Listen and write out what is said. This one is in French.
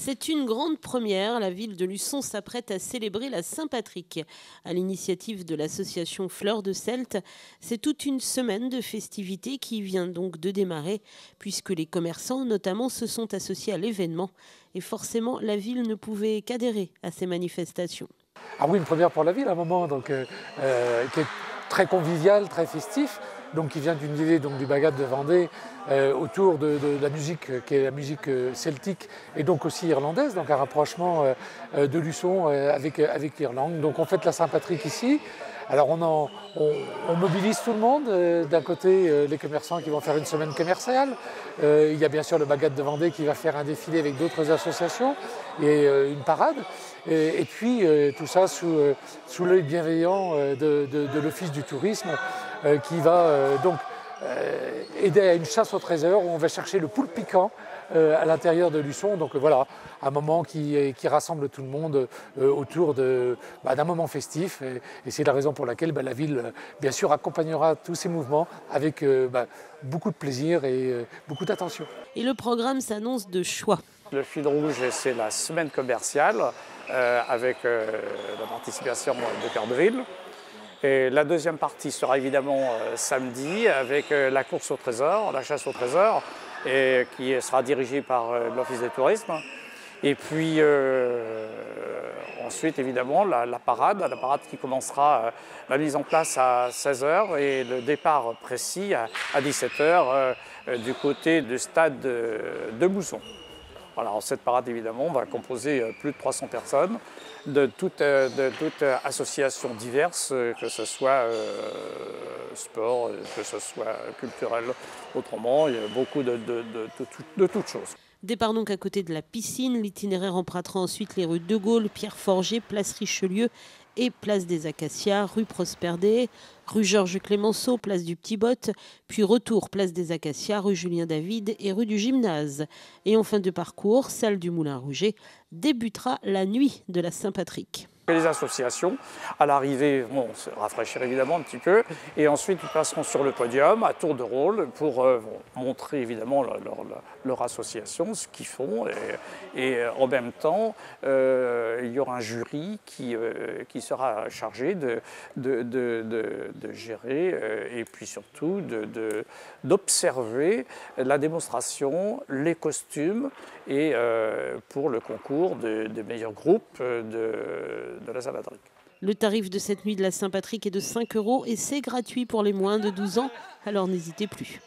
C'est une grande première. La ville de Luçon s'apprête à célébrer la Saint-Patrick. À l'initiative de l'association Fleurs de Celte, c'est toute une semaine de festivités qui vient donc de démarrer, puisque les commerçants notamment se sont associés à l'événement. Et forcément, la ville ne pouvait qu'adhérer à ces manifestations. Ah oui, une première pour la ville à un moment, qui est très convivial, très festif, donc qui vient d'une idée du Bagad de Vendée autour de la musique qui est la musique celtique et donc aussi irlandaise, donc un rapprochement de Luçon avec l'Irlande. Donc on fête la Saint-Patrick ici. Alors on mobilise tout le monde. D'un côté, les commerçants qui vont faire une semaine commerciale. Il y a bien sûr le Bagad de Vendée qui va faire un défilé avec d'autres associations et une parade. Et puis tout ça sous l'œil bienveillant de l'Office du tourisme qui va aider à une chasse au trésor où on va chercher le poule piquant à l'intérieur de Luçon. Donc voilà, un moment qui rassemble tout le monde autour d'un moment festif. Et c'est la raison pour laquelle la ville, bien sûr, accompagnera tous ces mouvements avec beaucoup de plaisir et beaucoup d'attention. Et le programme s'annonce de choix. Le fil rouge, c'est la semaine commerciale avec la participation de Cœur de Ville. Et la deuxième partie sera évidemment samedi avec la course au trésor, la chasse au trésor, et qui sera dirigée par l'Office du tourisme. Et puis ensuite évidemment la parade qui commencera la mise en place à 16h et le départ précis à 17h du côté du stade de Mousson. Alors, cette parade, évidemment, va composer plus de 300 personnes de toutes associations diverses, que ce soit sport, que ce soit culturel. Autrement, il y a beaucoup de toutes choses. Départ donc à côté de la piscine. L'itinéraire empruntera ensuite les rues de Gaulle, Pierre Forget, place Richelieu et place des Acacias, rue Prosper-Deshaies, rue Georges Clémenceau, place du Petit Botte, puis retour place des Acacias, rue Julien David et rue du Gymnase. Et en fin de parcours, salle du Moulin Rouget, débutera la nuit de la Saint-Patrick. Les associations, à l'arrivée, vont se rafraîchir évidemment un petit peu, et ensuite ils passeront sur le podium à tour de rôle pour montrer évidemment leur association, ce qu'ils font, et en même temps il y aura un jury qui sera chargé de gérer et puis surtout d'observer la démonstration, les costumes et pour le concours de meilleurs groupes de la Saint-Patrick. Le tarif de cette nuit de la Saint-Patrick est de 5 € et c'est gratuit pour les moins de 12 ans, alors n'hésitez plus.